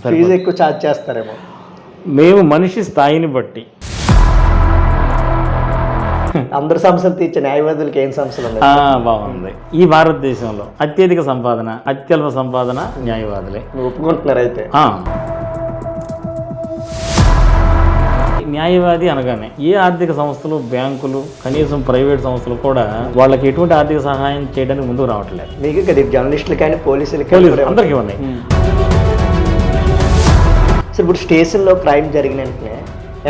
Fee ఎక్కువ charge చేస్తారేమో. మేము మనిషి స్థాయిని బట్టి అందరు సమస్యలు తీర్చే న్యాయవాదులకి ఏం సమస్యలు ఉన్నాయి? బాగుంది. ఈ భారతదేశంలో అత్యధిక సంపాదన, అత్యల్ప సంపాదన న్యాయవాదులే. ఒప్పుకుంటున్నారు అయితే? న్యాయవాది అనగానే ఏ ఆర్థిక సంస్థలు, బ్యాంకులు, కనీసం ప్రైవేట్ సంస్థలు కూడా వాళ్ళకి ఎటువంటి ఆర్థిక సహాయం చేయడానికి ముందుకు రావట్లేదు. మీకు కదా జర్నలిస్టులు కానీ పోలీసులు అందరికీ ఉన్నాయి. సో ఇప్పుడు స్టేషన్లో క్రైమ్ జరిగిన వెంటనే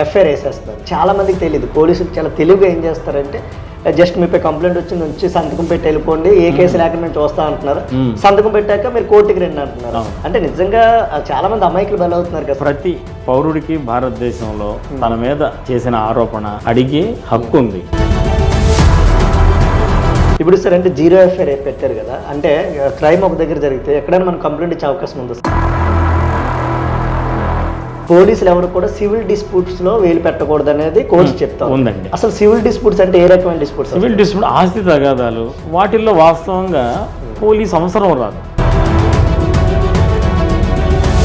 ఎఫ్ఐఆర్ వేసేస్తారు. చాలా మందికి తెలియదు. పోలీసులు చాలా తెలివిగా ఏం చేస్తారంటే జస్ట్ మీపై కంప్లైంట్ వచ్చింది, వచ్చి సంతకం పెట్టి వెళ్ళిపోండి, ఏ కేసు లేకుండా మేము చూస్తా అంటున్నారు. సంతకం పెట్టాక మీరు కోర్టుకి రండి అంటున్నారు. అంటే నిజంగా చాలా మంది అమాయకులు బలవుతున్నారు కదా. ప్రతి పౌరుడికి భారతదేశంలో తన మీద చేసిన ఆరోపణ అడిగే హక్కు ఉంది. ఇప్పుడు సార్ అంటే జీరో ఎఫ్ఐఆర్ పెట్టారు కదా, అంటే క్రైమ్ ఒక దగ్గర జరిగితే ఎక్కడైనా మనం కంప్లైంట్ ఇచ్చే అవకాశం ఉంది. పోలీసులు ఎవరు కూడా సివిల్ డిస్ప్యూట్స్ లో వేలు పెట్టకూడదు అనేది కోర్టు చెప్తా ఉందండి. అసలు సివిల్ డిస్ప్యూట్స్ అంటే ఏ రకమైన డిస్ప్యూట్స్? సివిల్ డిస్ప్యూట్ ఆస్తి తగాదాలు, వాటిల్లో వాస్తవంగా పోలీస్ అవసరం రాదు.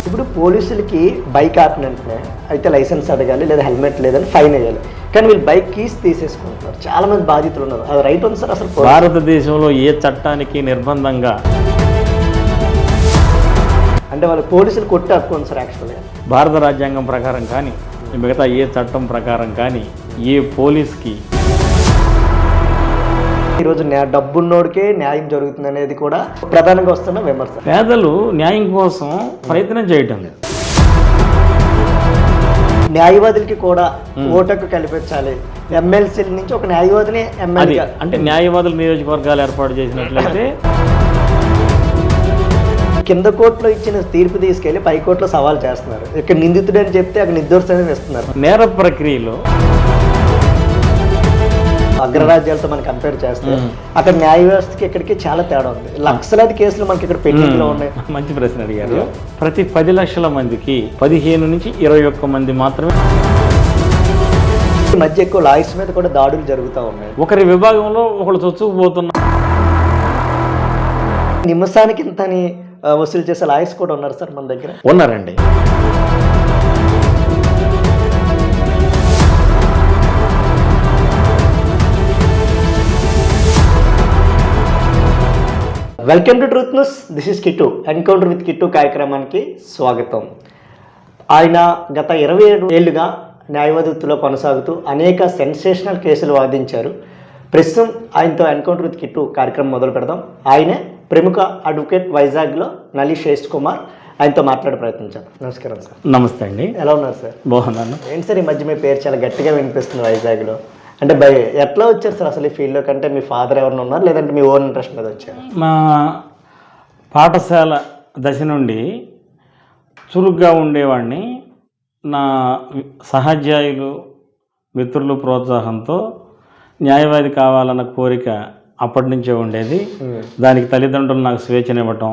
ఇప్పుడు పోలీసులకి బైక్ ఆపినట్టే అయితే లైసెన్స్ అడగాలి, లేదా హెల్మెట్ లేదని ఫైన్ వేయాలి. కానీ వీళ్ళు బైక్ కీస్ తీసేసుకుంటున్నారు. చాలా మంది బాధితులు ఉన్నారు. అది రైట్ ఉంది సార్? అసలు భారతదేశంలో ఏ చట్టానికి నిర్బంధంగా అంటే వాళ్ళు పోలీసులు కొట్టి హక్కు ఉంది సార్ యాక్చువల్గా. భారత రాజ్యాంగం ప్రకారం కానీ మిగతా ఏ చట్టం ప్రకారం కానీ ఏ పోలీస్కి ఈరోజు డబ్బున్నోడికే న్యాయం జరుగుతుంది అనేది కూడా ప్రధానంగా వస్తున్న విమర్శ. పేదలు న్యాయం కోసం ప్రయత్నం చేయటం లేదు. న్యాయవాదులకి కూడా ఓటకు కల్పించాలి. ఎమ్మెల్సీల నుంచి ఒక న్యాయవాదిని ఎమ్మెల్యే అంటే న్యాయవాదుల నియోజకవర్గాలు ఏర్పాటు చేసినట్లయితే కింద కోర్టులో ఇచ్చిన తీర్పు తీసుకెళ్లి పై కోర్టులో సవాల్ చేస్తున్నారు. ఇక్కడ నిందితుడు అని చెప్తే అక్కడ నిర్దోషాన్ని ఇస్తున్నారు. నేర ప్రక్రియలో అగ్రరాజ్యాలతో మనం కంపేర్ చేస్తే అక్కడ న్యాయ వ్యవస్థకి ఇక్కడికి చాలా తేడా ఉంది. లక్షలాది కేసులు మనకి ఇక్కడ పెండింగ్లో ఉన్నాయి. మంచి ప్రశ్న అడిగారు. ప్రతి 10 లక్షల మందికి 15 నుంచి 21 మంది మాత్రమే. ఈ మధ్య ఎక్కువ లాయర్స్ మీద కూడా దాడులు జరుగుతూ ఉన్నాయి. ఒకరి విభాగంలో ఒకళ్ళు చొచ్చుకుపోతున్నారు. నిమిషానికి ఇంతని వసూలు చేసే లాయర్స్ కూడా ఉన్నారు సార్ మన దగ్గర. ఉన్నారండి. Welcome to truth news. This is Kittu. Encounter with Kittu కార్యక్రమానికి స్వాగతం. ఆయన గత 27 ఏళ్లుగా న్యాయవాది వృత్తిలో కొనసాగుతూ అనేక సెన్సేషనల్ కేసులు వాదించారు. ప్రస్తుతం ఆయనతో ఎన్కౌంటర్ విత్ కిట్టు కార్యక్రమం మొదలు పెడదాం. ఆయనే ప్రముఖ అడ్వకేట్ వైజాగ్లో నలి శేష్ కుమార్. ఆయనతో మాట్లాడే ప్రయత్నించాం. నమస్కారం సార్. నమస్తే అండి. ఎలా ఉన్నారు సార్? బాగున్నాను. ఏంటి సార్ ఈ మధ్య మీ పేరు చాలా గట్టిగా వినిపిస్తుంది వైజాగ్లో. అంటే ఎట్లా వచ్చారు సార్ అసలు ఈ ఫీల్డ్లో? కంటే మీ ఫాదర్ ఎవరైనా ఉన్నారు, లేదంటే మీ ఓన్ ఇంట్రెస్ట్ మీద వచ్చారు? మా పాఠశాల దశ నుండి చురుగ్గా ఉండేవాడిని. నా సహాధ్యాయులు, మిత్రులు ప్రోత్సాహంతో న్యాయవాది కావాలన్న కోరిక అప్పటి నుంచే ఉండేది. దానికి తల్లిదండ్రులు నాకు స్వేచ్ఛనివ్వటం,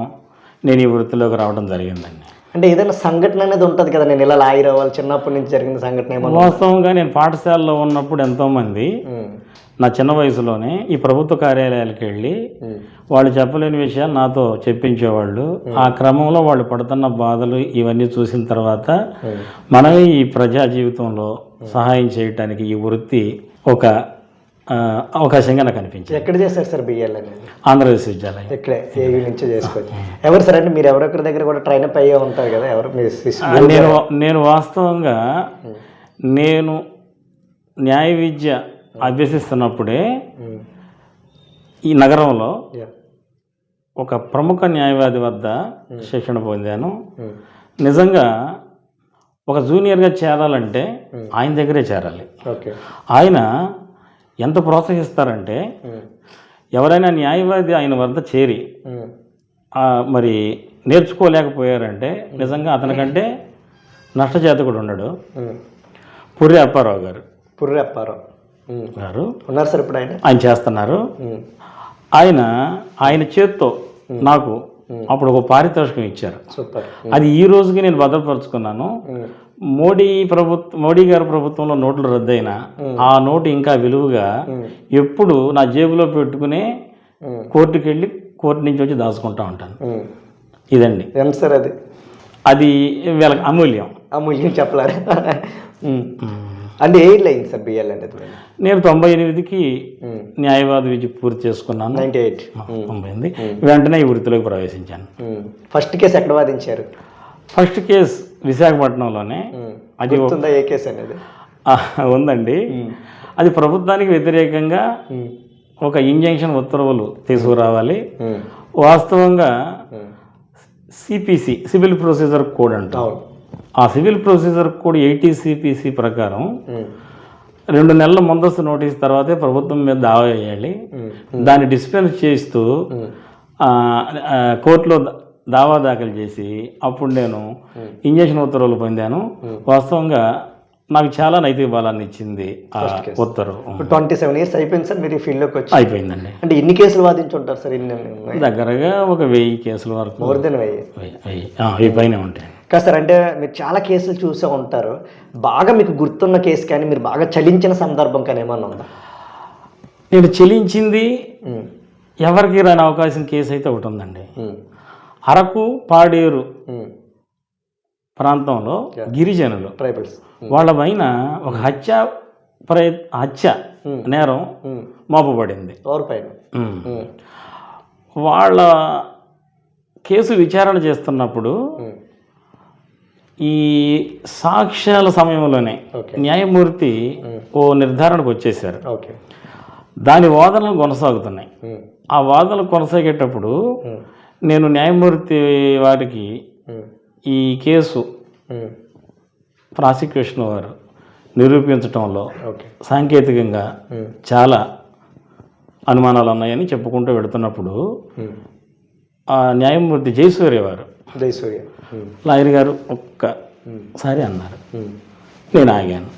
నేను ఈ వృత్తిలోకి రావడం జరిగిందండి. అంటే ఏదైనా సంఘటన అనేది ఉంటుంది కదా, నేను ఇలా లాయర్ అవ్వాలి, చిన్నప్పటి నుంచి జరిగిన సంఘటన ఏమో? వాస్తవంగా నేను పాఠశాలలో ఉన్నప్పుడు ఎంతోమంది నా చిన్న వయసులోనే ఈ ప్రభుత్వ కార్యాలయాలకు వెళ్ళి వాళ్ళు చెప్పలేని విషయాలు నాతో చెప్పించేవాళ్ళు. ఆ క్రమంలో వాళ్ళు పడుతున్న బాధలు ఇవన్నీ చూసిన తర్వాత మనమే ఈ ప్రజా జీవితంలో సహాయం చేయటానికి ఈ వృత్తి ఒక అవకాశంగా నాకు అనిపించింది. ఎక్కడ చేశారు సార్ బిఎల్ అనేది? ఆంధ్ర విశ్వవిద్యాలయం. ఇక్కడే ఏవీ నుంచి చేసుకోవచ్చు. ఎవరు సార్ అంటే మీరు ఎవరొకరి దగ్గర కూడా ట్రైనప్ అయ్యే ఉంటారు కదా, ఎవరు? నేను వాస్తవంగా నేను న్యాయ విద్య అభ్యసిస్తున్నప్పుడే ఈ నగరంలో ఒక ప్రముఖ న్యాయవాది వద్ద శిక్షణ పొందాను. నిజంగా ఒక జూనియర్గా చేరాలంటే ఆయన దగ్గరే చేరాలి. ఆయన ఎంత ప్రోత్సహిస్తారంటే ఎవరైనా న్యాయవాది ఆయన వద్ద చేరి మరి నేర్చుకోలేకపోయారంటే నిజంగా అతనికంటే నష్టజాతకుడు ఉండడు. పుర్రి అప్పారావు గారు ఉన్నారు సార్ ఇప్పుడు? ఆయన చేస్తున్నారు. ఆయన చేత్తో నాకు అప్పుడు ఒక పారితోషికం ఇచ్చారు. అది ఈ రోజుకి నేను భద్రపరుచుకున్నాను. మోడీ గారి ప్రభుత్వంలో నోట్లు రద్దయినా ఆ నోటు ఇంకా విలువగా ఎప్పుడు నా జేబులో పెట్టుకునే కోర్టుకి వెళ్ళి కోర్టు నుంచి వచ్చి దాచుకుంటా ఉంటాను. ఇదండి. ఎంత సార్ అది? అది వీళ్ళకి అమూల్యం. అమూల్యం చెప్పలేరు. అంటే ఏళ్ళు అయింది సార్ బిఎల్ అంటే? నేను 98కి న్యాయవాద విద్య పూర్తి చేసుకున్నాను. 98. 98 వెంటనే ఈ వృత్తిలోకి ప్రవేశించాను. ఫస్ట్ కేసు ఎక్కడ వాదించారు? ఫస్ట్ కేసు విశాఖపట్నంలోనే. అది ఏ కేసు అనేది ఉందండి. అది ప్రభుత్వానికి వ్యతిరేకంగా ఒక ఇంజంక్షన్ ఉత్తర్వులు తీసుకురావాలి. వాస్తవంగా సిపిసి సివిల్ ప్రొసీజర్ కోడ్ అంటారు. ఆ సివిల్ ప్రొసీజర్ కోడ్ 80 సిపిసి ప్రకారం 2 నెలల ముందస్తు నోటీస్ తర్వాతే ప్రభుత్వం మీద దావా వేయాలి. దాన్ని డిస్పెన్స్ చేస్తూ కోర్టులో దావా దాఖలు చేసి అప్పుడు నేను ఇంజక్షన్ ఉత్తర్వులు పొందాను. వాస్తవంగా నాకు చాలా నైతిక బలాన్ని ఇచ్చింది ఆ ఉత్తర్వు. 27 years అయిపోయింది సార్ మీరు ఈ ఫీల్డ్లోకి వచ్చి? అయిపోయిందండి. అంటే ఎన్ని కేసులు వాదించుంటారు సార్? దగ్గరగా ఒక 1000 కేసుల వరకు. More than 1000. 1000 పైన ఉంటాయి కదా సార్. అంటే మీరు చాలా కేసులు చూసే ఉంటారు. బాగా మీకు గుర్తున్న కేసు కానీ మీరు బాగా చలించిన సందర్భం కానీ ఏమన్నా ఉందా? నేను చెల్లించింది ఎవరికి రాని అవకాశం కేసు అయితే ఒకటి ఉందండి. అరకు పాడేరు ప్రాంతంలో గిరిజనులు ట్రైబల్స్ వాళ్ళ పైన ఒక హత్య నేరం మోపబడింది. వాళ్ళ కేసు విచారణ చేస్తున్నప్పుడు ఈ సాక్ష్యాల సమయంలోనే న్యాయమూర్తి ఓ నిర్ధారణకు వచ్చేసారు. దాని వాదనలు కొనసాగుతున్నాయి. ఆ వాదనలు కొనసాగేటప్పుడు నేను న్యాయమూర్తి వారికి ఈ కేసు ప్రాసిక్యూషన్ వారు నిరూపించడంలో సాంకేతికంగా చాలా అనుమానాలు ఉన్నాయని చెప్పుకుంటూ వెళుతున్నప్పుడు ఆ న్యాయమూర్తి జయసూర్య వారు లాయర్ గారు ఒక్కసారి అన్నారు. నేను ఆగాను.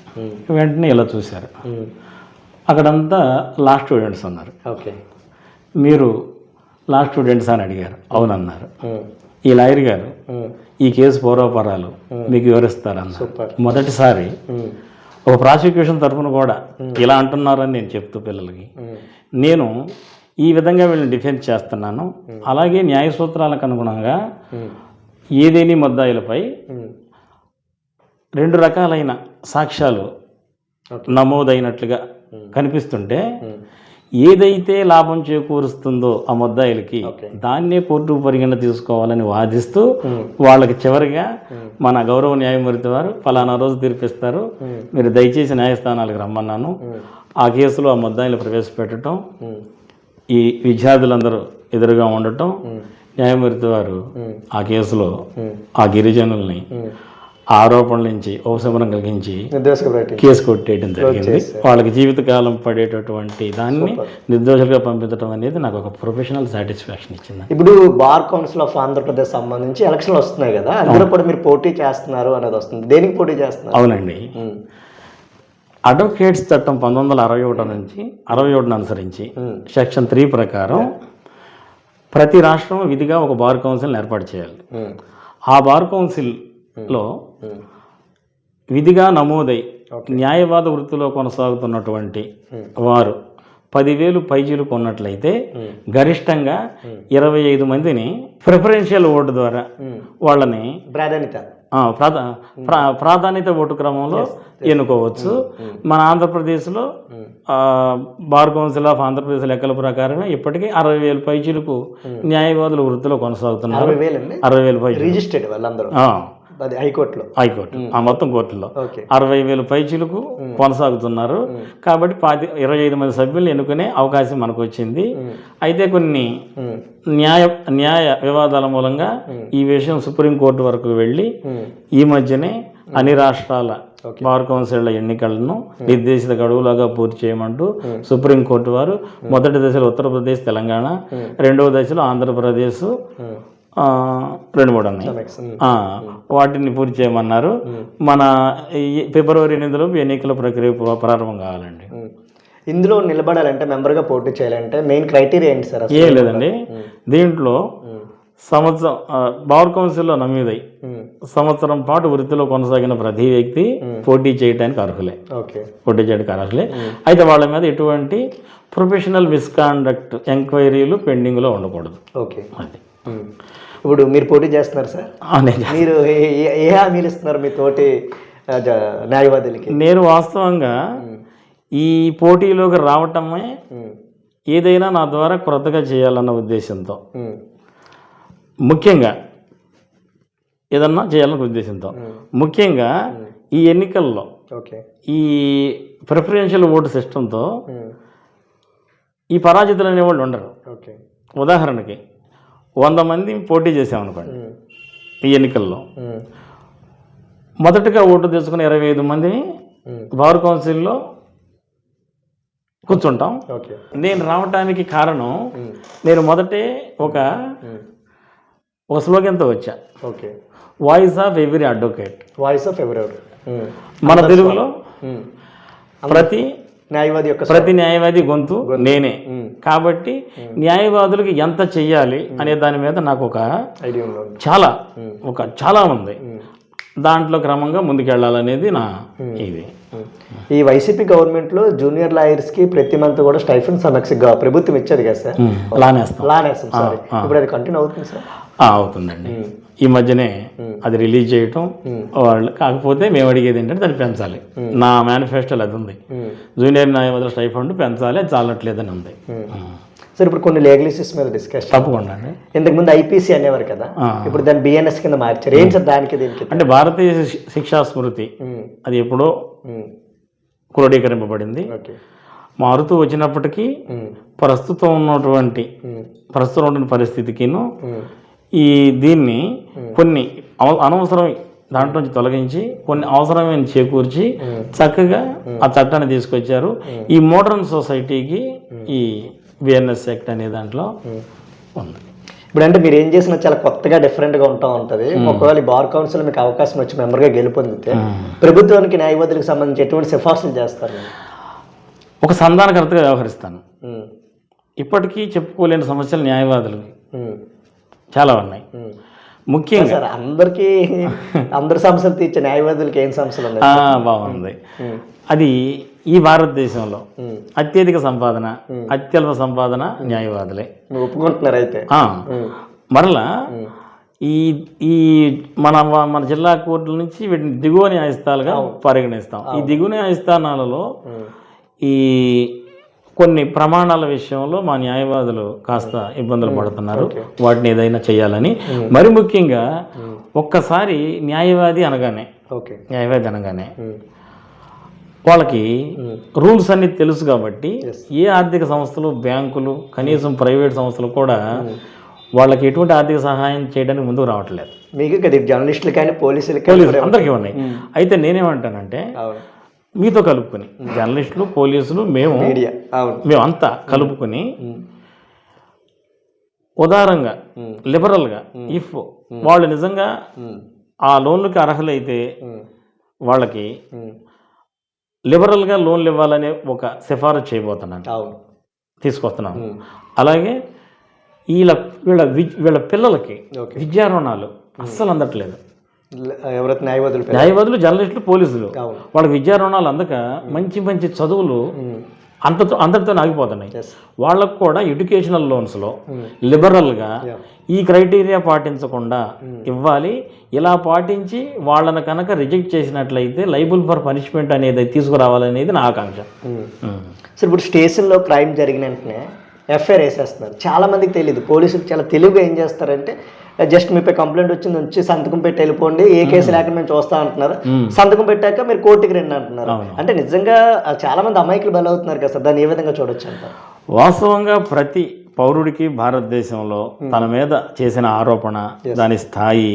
వెంటనే ఇలా చూశారు. అక్కడంతా లా స్టూడెంట్స్ ఉన్నారు. మీరు లా స్టూడెంట్స్ అని అడిగారు. అవునన్నారు. ఈ లాయర్ గారు ఈ కేసు పూర్వపరాలు మీకు వివరిస్తారన్నారు. మొదటిసారి ఒక ప్రాసిక్యూషన్ తరఫున కూడా ఇలా అంటున్నారని నేను చెప్తూ పిల్లలకి నేను ఈ విధంగా వీళ్ళని డిఫెన్స్ చేస్తున్నాను. అలాగే న్యాయ సూత్రాలకు అనుగుణంగా ఏదేని ముద్దాయిలపై 2 రకాలైన సాక్ష్యాలు నమోదైనట్లుగా కనిపిస్తుంటే ఏదైతే లాభం చేకూరుస్తుందో ఆ ముద్దాయిలకి దాన్నే కోర్టుకు పరిగణన తీసుకోవాలని వాదిస్తూ వాళ్ళకి చివరిగా మన గౌరవ న్యాయమూర్తి వారు ఫలానా రోజు తీర్పిస్తారు, మీరు దయచేసి న్యాయస్థానాలకు రమ్మన్నాను. ఆ కేసులో ఆ ముద్దాయిలు ప్రవేశపెట్టడం, ఈ విద్యార్థులందరూ ఎదురుగా ఉండటం, న్యాయమూర్తి వారు ఆ కేసులో ఆ గిరిజనుల్ని ఆరోపణల నుంచి ఉపశమనం కలిగించి కేసు కొట్టేయడం జరిగింది. వాళ్ళకి జీవితకాలం పడేటటువంటి దాన్ని నిర్దోషులుగా పంపించడం అనేది నాకు ఒక ప్రొఫెషనల్ సాటిస్ఫాక్షన్ ఇచ్చింది. ఇప్పుడు బార్ కౌన్సిల్ ఆఫ్ ఆంధ్రప్రదేశ్ సంబంధించి ఎలక్షన్లు వస్తున్నాయి కదా, అందులో కూడా మీరు పోటీ చేస్తున్నారు అనేది వస్తుంది. దేనికి పోటీ చేస్తున్నారు? అవునండి, అడ్వకేట్స్ చట్టం 1961 నుంచి 61 అనుసరించి సెక్షన్ 3 ప్రకారం ప్రతి రాష్ట్రం విధిగా ఒక బార్ కౌన్సిల్ని ఏర్పాటు చేయాలి. ఆ బార్ కౌన్సిల్లో విధిగా నమోదై న్యాయవాద వృత్తిలో కొనసాగుతున్నటువంటి వారు 10,000 పైచీలకు ఉన్నట్లయితే గరిష్టంగా 25 మందిని ప్రిఫరెన్షియల్ ఓటు ద్వారా వాళ్ళని ప్రాధాన్యత ఓటు క్రమంలో ఎన్నుకోవచ్చు. మన ఆంధ్రప్రదేశ్లో బార్ కౌన్సిల్ ఆఫ్ ఆంధ్రప్రదేశ్ లెక్కల ప్రకారమే ఇప్పటికీ 60,000 పైచీలకు న్యాయవాదుల వృత్తిలో కొనసాగుతున్నారు. 60,000 పైచీలు రిజిస్టర్డ్ వాళ్ళందరూ హైకోర్టు ఆ మొత్తం కోర్టులో 60,000 పైచీలకు కొనసాగుతున్నారు. కాబట్టి 25 మంది సభ్యులను ఎన్నుకునే అవకాశం మనకు వచ్చింది. అయితే కొన్ని న్యాయ వివాదాల మూలంగా ఈ విషయం సుప్రీంకోర్టు వరకు వెళ్ళి ఈ మధ్యనే అన్ని రాష్ట్రాల బార్ కౌన్సిళ్ల ఎన్నికలను నిర్దేశిత గడువులాగా పూర్తి చేయమంటూ సుప్రీంకోర్టు వారు మొదటి దశలో ఉత్తరప్రదేశ్, తెలంగాణ, రెండవ దశలో ఆంధ్రప్రదేశ్ 2-3 ఉన్నాయి, వాటిని పూర్తి చేయమన్నారు. మన ఫిబ్రవరి 8 ఎన్నికల ప్రక్రియ ప్రారంభం కావాలండి. ఇందులో నిలబడాలంటే, మెంబర్గా పోటీ చేయాలంటే మెయిన్ క్రైటీరియా ఏంటి సార్? ఏం లేదండి, దీంట్లో సంవత్సరం బార్ కౌన్సిల్లో నమోదై సంవత్సరం పాటు వృత్తిలో కొనసాగిన ప్రతి వ్యక్తి పోటీ చేయడానికి అర్హులే. అయితే వాళ్ళ మీద ఎటువంటి ప్రొఫెషనల్ మిస్కాండక్ట్ ఎంక్వైరీలు పెండింగ్లో ఉండకూడదు. అది ఇప్పుడు మీరు పోటీ చేస్తున్నారు సార్, మీరు ఏ హామీలు ఇస్తున్నారు మీ తోటి న్యాయవాదులకి? నేను వాస్తవంగా ఈ పోటీలోకి రావటమే ఏదైనా నా ద్వారా క్రొత్తగా చేయాలన్న ఉద్దేశంతో, ముఖ్యంగా ఏదన్నా చేయాలన్న ఉద్దేశంతో, ముఖ్యంగా ఈ ఎన్నికల్లో ఈ ప్రిఫరెన్షియల్ ఓటు సిస్టంతో ఈ పరాజితులు అనేవాళ్ళు ఉండరు. ఉదాహరణకి 100 మంది పోటీ చేసామనుకోండి, ఈ ఎన్నికల్లో మొదటగా ఓటు తెచ్చుకుని 25 మందిని బార్ కౌన్సిల్లో కూర్చుంటాం. నేను రావటానికి కారణం, నేను మొదటే ఒక స్లోగన్తో వచ్చా, voice of every advocate. Voice of every, మన తెలుగులో ప్రతి న్యాయవాది గొంతు నేనే. కాబట్టి న్యాయవాదులకు ఎంత చెయ్యాలి అనే దాని మీద నాకు చాలా ఉంది. దాంట్లో క్రమంగా ముందుకెళ్ళాలనేది నా ఇది. ఈ వైసీపీ గవర్నమెంట్లో జూనియర్ లాయర్స్కి ప్రతి మంత్ కూడా స్టైఫండ్ సమస్యగా ప్రభుత్వం ఇచ్చేది కదా సార్, లానేస్తాం సార్. ఇప్పుడు అది కంటిన్యూ అవుతుంది సార్? అవుతుందండి. ఈ మధ్యనే అది రిలీజ్ చేయటం వాళ్ళు. కాకపోతే మేము అడిగేది ఏంటంటే దాన్ని పెంచాలి. నా మేనిఫెస్టోలో అది ఉంది, జూనియర్ న్యాయవాదుల స్టైఫండ్ పెంచాలి, అది చాలట్లేదని ఉంది. సార్ ఇప్పుడు కొన్ని లీగల్ ఇష్యూస్ మీద డిస్కస్ తప్పకుండా అండి. ఇంతకుముందు ఐపీసీ అనేవారు కదా, ఇప్పుడు దాన్ని బిఎన్ఎస్ కింద మార్చారు. ఏం సార్ దానికి దీనికి? అంటే భారతీయ శిక్షా స్మృతి అది ఎప్పుడో క్రోడీకరింపబడింది. మారుతూ వచ్చినప్పటికీ ప్రస్తుతం ఉన్నటువంటి పరిస్థితికిను ఈ దీన్ని కొన్ని అనవసరం దాంట్లో నుంచి తొలగించి కొన్ని అవసరమైన చేకూర్చి చక్కగా ఆ చట్టాన్ని తీసుకొచ్చారు. ఈ మోడర్న్ సొసైటీకి ఈ బిఎన్ఎస్ యాక్ట్ అనే దాంట్లో ఉంది. ఇప్పుడు అంటే మీరు ఏం చేసినా చాలా కొత్తగా డిఫరెంట్గా ఉంటుంది. ఒకవేళ ఈ బార్ కౌన్సిల్ మీకు అవకాశం వచ్చి మెంబర్గా గెలుపొందితే ప్రభుత్వానికి న్యాయవాదులకు సంబంధించి ఎటువంటి సిఫార్సులు చేస్తారు? ఒక సంధానకర్తగా వ్యవహరిస్తాను. ఇప్పటికీ చెప్పుకోలేని సమస్యలు న్యాయవాదులు చాలా ఉన్నాయి. ముఖ్యంగా అందరి సమస్యలు తీర్చే న్యాయవాదులకి ఏం సమస్యలు ఉన్నాయి? బాగుంది. అది ఈ భారతదేశంలో అత్యధిక సంపాదన, అత్యల్ప సంపాదన న్యాయవాదులే. ఒప్పుకుంటున్నారు అయితే? మరలా ఈ మన జిల్లా కోర్టుల నుంచి వీటిని దిగువ న్యాయస్థానాలుగా పరిగణిస్తాం. ఈ దిగువ న్యాయస్థానాలలో ఈ కొన్ని ప్రమాణాల విషయంలో మా న్యాయవాదులు కాస్త ఇబ్బందులు పడుతున్నారు. వాటిని ఏదైనా చేయాలని. మరి ముఖ్యంగా ఒక్కసారి న్యాయవాది అనగానే వాళ్ళకి రూల్స్ అన్ని తెలుసు. కాబట్టి ఏ ఆర్థిక సంస్థలు, బ్యాంకులు, కనీసం ప్రైవేట్ సంస్థలు కూడా వాళ్ళకి ఎటువంటి ఆర్థిక సహాయం చేయడానికి ముందుకు రావట్లేదు. మీకు జర్నలిస్టులు కానీ పోలీసులు అందరికీ ఉన్నాయి. అయితే నేనేమంటానంటే మీతో కలుపుకొని జర్నలిస్టులు, పోలీసులు, మేమంతా కలుపుకొని ఉదారంగా లిబరల్గా ఇఫ్ వాళ్ళు నిజంగా ఆ లోన్లకి అర్హులైతే వాళ్ళకి లిబరల్గా లోన్లు ఇవ్వాలనే ఒక సిఫారసు చేయబోతున్నాను, తీసుకొస్తున్నాను. అలాగే వీళ్ళ పిల్లలకి విద్యా రుణాలు అస్సలు అందట్లేదు. న్యాయవాదులు, జర్నలిస్టులు, పోలీసులు వాళ్ళకి విద్యా రుణాలు అందక మంచి చదువులు అందరితో ఆగిపోతున్నాయి. వాళ్ళకు కూడా ఎడ్యుకేషనల్ లోన్స్లో లిబరల్గా ఈ క్రైటీరియా పాటించకుండా ఇవ్వాలి. ఇలా పాటించి వాళ్ళని కనుక రిజెక్ట్ చేసినట్లయితే లైబుల్ ఫర్ పనిష్మెంట్ అనేది తీసుకురావాలనేది నా ఆకాంక్ష. సార్ ఇప్పుడు స్టేషన్లో క్రైమ్ జరిగిన వెంటనే ఎఫ్ఐఆర్ వేసేస్తున్నారు. చాలామందికి తెలియదు. పోలీసులు చాలా తెలివిగా ఏం చేస్తారంటే జస్ట్ మీపై కంప్లైంట్ వచ్చింది, వచ్చి సంతకం పెట్టి వెళ్ళిపోండి, ఏ కేసు లేకుండా మేము చూస్తా అంటున్నారు. సంతకం పెట్టాక మీరు కోర్టుకి రండి అంటున్నారు. అంటే నిజంగా చాలా మంది అమాయకులు బలవుతున్నారు కదా సార్, దాన్ని ఏ విధంగా చూడొచ్చు అంటారు? వాస్తవంగా ప్రతి పౌరుడికి భారతదేశంలో తన మీద చేసిన ఆరోపణ, దాని స్థాయి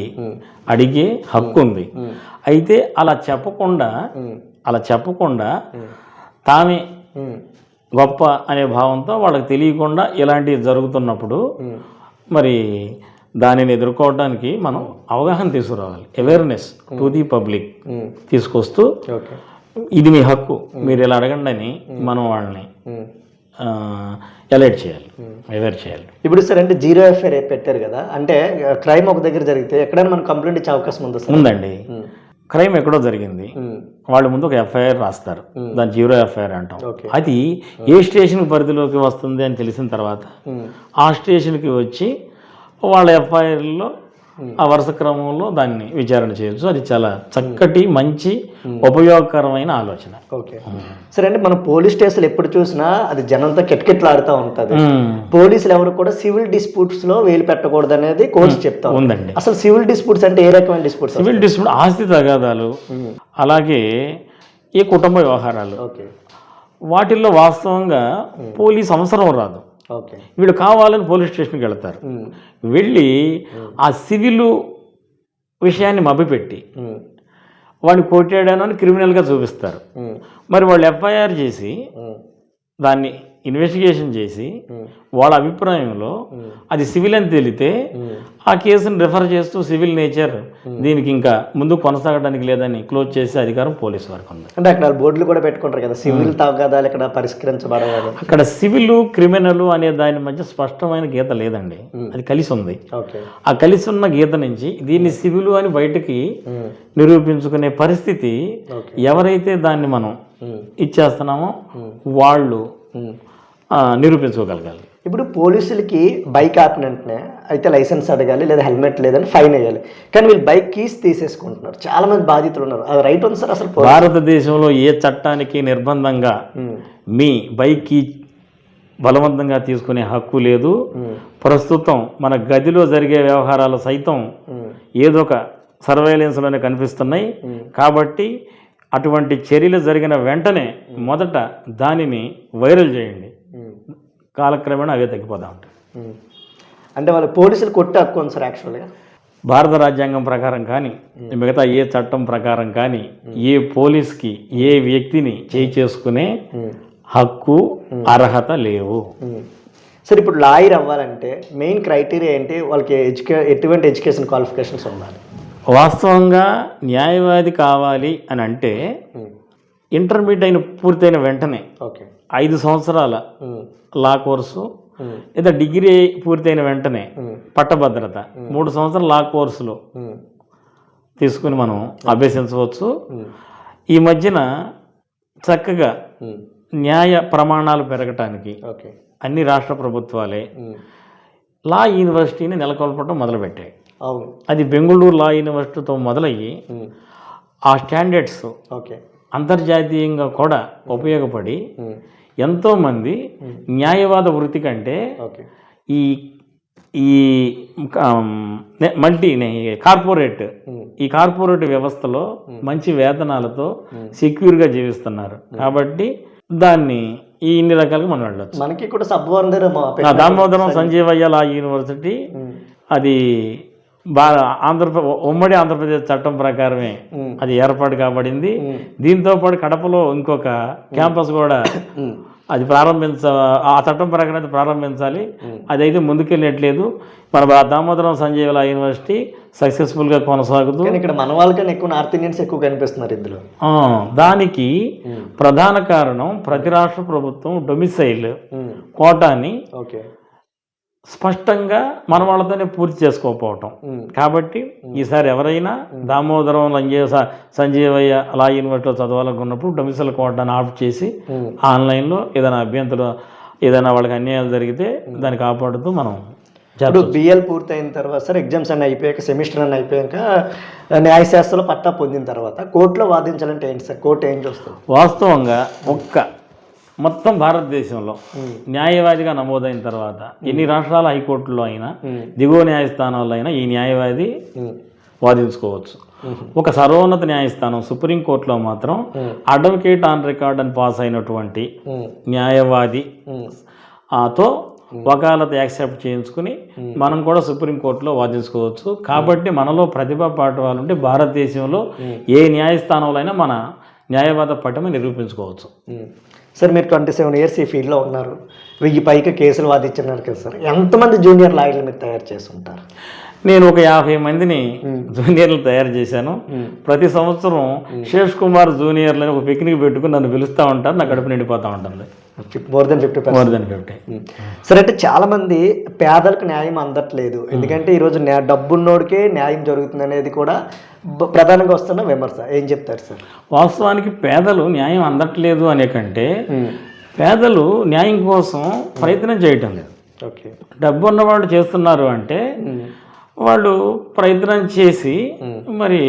అడిగే హక్కు ఉంది. అయితే అలా చెప్పకుండా తామే గొప్ప అనే భావంతో వాళ్ళకి తెలియకుండా ఇలాంటివి జరుగుతున్నప్పుడు మరి దానిని ఎదుర్కోవడానికి మనం అవగాహన తీసుకురావాలి. అవేర్నెస్ టు ది పబ్లిక్ తీసుకొస్తూ ఇది మీ హక్కు, మీరు ఇలా అడగండి అని మనం వాళ్ళని అలర్ట్ చేయాలి, అవేర్ చేయాలి. ఇప్పుడు సార్ అంటే జీరో ఎఫ్ఐఆర్ పెట్టారు కదా, అంటే క్రైమ్ ఒక దగ్గర జరిగితే ఎక్కడైనా మనం కంప్లైంట్ ఇచ్చే అవకాశం ఉందండి? క్రైమ్ ఎక్కడో జరిగింది, వాళ్ళ ముందు ఒక ఎఫ్ఐఆర్ రాస్తారు, దాని జీరో ఎఫ్ఐఆర్ అంటాం. అది ఏ స్టేషన్ పరిధిలోకి వస్తుంది అని తెలిసిన తర్వాత ఆ స్టేషన్కి వచ్చి వాళ్ళ ఎఫ్ఐఆర్లో ఆ వరుస క్రమంలో దాన్ని విచారణ చేయొచ్చు. అది చాలా చక్కటి మంచి ఉపయోగకరమైన ఆలోచన. ఓకే సరే అండి, మనం పోలీస్ స్టేషన్ ఎప్పుడు చూసినా అది జనంతో కిటకిటలాడుతూ ఉంటుంది. పోలీసులు ఎవరు కూడా సివిల్ డిస్ప్యూట్స్ లో వేలు పెట్టకూడదు అనేది కోర్టు చెప్తా ఉందండి. అసలు సివిల్ డిస్ప్యూట్స్ అంటే ఏ రకమైన డిస్ప్యూట్స్? సివిల్ డిస్ప్యూట్ ఆస్తి తగాదాలు, అలాగే ఈ కుటుంబ వ్యవహారాలు, ఓకే వాటిల్లో వాస్తవంగా పోలీస్ అవసరం రాదు. ఓకే వీళ్ళు కావాలని పోలీస్ స్టేషన్కి వెళ్తారు. వెళ్ళి ఆ సివిల్ విషయాన్ని మభ్యపెట్టి వాడిని కొట్టాడను అని క్రిమినల్గా చూపిస్తారు. మరి వాళ్ళు ఎఫ్ఐఆర్ చేసి దాన్ని ఇన్వెస్టిగేషన్ చేసి వాళ్ళ అభిప్రాయంలో అది సివిల్ అని తేలితే ఆ కేసును రిఫర్ చేస్తూ సివిల్ నేచర్ దీనికి ఇంకా ముందు కొనసాగడానికి లేదని క్లోజ్ చేసే అధికారం పోలీసు వారికి ఉంది. అంటే అక్కడ బోర్డులు కూడా పెట్టుకుంటారు కదా, సివిల్ తగాదాలు ఇక్కడ పరిష్కరించబడాలి. అక్కడ సివిల్ క్రిమినల్ అనే దాని మధ్య స్పష్టమైన గీత లేదండి, అది కలిసి ఉంది. ఆ కలిసి ఉన్న గీత నుంచి దీన్ని సివిల్ అని బయటకి నిరూపించుకునే పరిస్థితి ఎవరైతే దాన్ని మనం ఇచ్చేస్తున్నామో వాళ్ళు నిరూపించుకోగలగాలి. ఇప్పుడు పోలీసులకి బైక్ ఆపిన వెంటనే అయితే లైసెన్స్ అడగాలి, లేదా హెల్మెట్ లేదని ఫైన్ వేయాలి. కానీ వీళ్ళు బైక్ కీస్ తీసేసుకుంటున్నారు. చాలా మంది బాధితులు ఉన్నారు. అది రైట్ ఉంది సార్? అసలు భారతదేశంలో ఏ చట్టానికి నిర్బంధంగా మీ బైక్ కీ బలవంతంగా తీసుకునే హక్కు లేదు. ప్రస్తుతం మన గదిలో జరిగే వ్యవహారాలు సైతం ఏదో ఒక సర్వేలెన్స్లోనే కనిపిస్తున్నాయి. కాబట్టి అటువంటి చర్యలు జరిగిన వెంటనే మొదట దానిని వైరల్ చేయండి, కాలక్రమేణా అవే తగ్గిపోతూ ఉంటాయి. అంటే వాళ్ళు పోలీసులు కొట్టే హక్కు ఉంది సార్ యాక్చువల్గా? భారత రాజ్యాంగం ప్రకారం కానీ మిగతా ఏ చట్టం ప్రకారం కానీ ఏ పోలీస్కి ఏ వ్యక్తిని చేయి చేసుకునే హక్కు అర్హత లేవు. సార్ ఇప్పుడు లాయర్ అవ్వాలంటే మెయిన్ క్రైటీరియా ఏంటి? వాళ్ళకి ఎటువంటి ఎడ్యుకేషన్ క్వాలిఫికేషన్స్ ఉండాలి? వాస్తవంగా న్యాయవాది కావాలి అని అంటే ఇంటర్మీడియట్ పూర్తయిన వెంటనే 5 సంవత్సరాల లా కోర్సు లేదా డిగ్రీ పూర్తయిన వెంటనే పట్టభద్రత 3 సంవత్సరాల లా కోర్సులో తీసుకుని మనం అభ్యసించవచ్చు. ఈ మధ్యన చక్కగా న్యాయ ప్రమాణాలు పెరగటానికి అన్ని రాష్ట్ర ప్రభుత్వాలే లా యూనివర్సిటీని నెలకొల్పడం మొదలుపెట్టాయి. అది బెంగళూరు లా యూనివర్సిటీతో మొదలయ్యి ఆ స్టాండర్డ్స్ అంతర్జాతీయంగా కూడా ఉపయోగపడి ఎంతోమంది న్యాయవాద వృత్తి కంటే ఈ ఈ కార్పొరేట్ వ్యవస్థలో మంచి వేతనాలతో సెక్యూర్గా జీవిస్తున్నారు. కాబట్టి దాన్ని ఇన్ని రకాలుగా మనం వెళ్ళొచ్చు. మనకి కూడా దామోదరం సంజీవయ్య లా యూనివర్సిటీ అది ఉమ్మడి ఆంధ్రప్రదేశ్ చట్టం ప్రకారమే అది ఏర్పాటు కాబడింది. దీంతో పాటు కడపలో ఇంకొక క్యాంపస్ కూడా అది ఆ చట్టం ప్రకారం అయితే ప్రారంభించాలి. అదైతే ముందుకెళ్ళట్లేదు. మన దామోదరం సంజీవయ్య యూనివర్సిటీ సక్సెస్ఫుల్గా కొనసాగుతూ ఇక్కడ మన వాళ్ళకన్నా ఎక్కువ నార్త్ ఇండియన్స్ ఎక్కువ కనిపిస్తున్నారు ఇందులో. దానికి ప్రధాన కారణం ప్రతి రాష్ట్ర ప్రభుత్వం డొమిసైల్ కోటాని స్పష్టంగా మన వాళ్ళతోనే పూర్తి చేసుకోకపోవటం. కాబట్టి ఈసారి ఎవరైనా దామోదరం సంజీవయ్య లా యూనివర్సిటీలో చదవాలనుకున్నప్పుడు డొమిసైల్ కోటాను ఆఫ్ చేసి ఆన్లైన్లో ఏదైనా అభ్యంతరం ఏదైనా వాళ్ళకి అన్యాయాలు జరిగితే దాన్ని కాపాడుతూ మనం బిఎల్ పూర్తయిన తర్వాత సార్ ఎగ్జామ్స్ అన్నీ అయిపోయాక సెమిస్టర్ అన్నీ అయిపోయాక న్యాయశాస్త్రంలో పట్టా పొందిన తర్వాత కోర్టులో వాదించాలంటే ఏంటి సార్? కోర్టు ఏం చూస్తుంది? వాస్తవంగా మొత్తం భారతదేశంలో న్యాయవాదిగా నమోదైన తర్వాత ఎన్ని రాష్ట్రాల హైకోర్టులో అయినా దిగువ న్యాయస్థానాల్లో అయినా ఈ న్యాయవాది వాదించుకోవచ్చు. ఒక సర్వోన్నత న్యాయస్థానం సుప్రీంకోర్టులో మాత్రం అడ్వకేట్ ఆన్ రికార్డ్ అని పాస్ అయినటువంటి న్యాయవాది తో వకాలత్ యాక్సెప్ట్ చేయించుకుని మనం కూడా సుప్రీంకోర్టులో వాదించుకోవచ్చు. కాబట్టి మనలో ప్రతిభా పాఠవాలు ఉంటే భారతదేశంలో ఏ న్యాయస్థానంలో అయినా మన న్యాయవాద పట్టమని నిరూపించుకోవచ్చు. సార్ మీరు 27 years ఈ ఫీల్డ్లో ఉన్నారు, 1000 పైకి కేసులు వాదించున్నారు కదా సార్, ఎంతమంది జూనియర్ లాయర్లు మీరు తయారు చేస్తుంటారు? నేను ఒక 50 మందిని జూనియర్లు తయారు చేశాను. ప్రతి సంవత్సరం శేష్ కుమార్ జూనియర్లని ఒక పిక్నిక్ పెట్టుకుని నన్ను పిలుస్తూ ఉంటారు. నా కడుపు నిండిపోతూ ఉంటుంది. More than 50. సరే, అంటే చాలా మంది పేదలకు న్యాయం అందట్లేదు, ఎందుకంటే ఈరోజు డబ్బున్నోడికే న్యాయం జరుగుతుంది అనేది కూడా ప్రధానంగా వస్తున్న విమర్శ. ఏం చెప్తారు సార్? వాస్తవానికి పేదలు న్యాయం అందట్లేదు అనే కంటే పేదలు న్యాయం కోసం ప్రయత్నం చేయటం లేదు. ఓకే. డబ్బు ఉన్నవాళ్ళు చేస్తున్నారు అంటే వాళ్ళు ప్రయత్నం చేసి మరి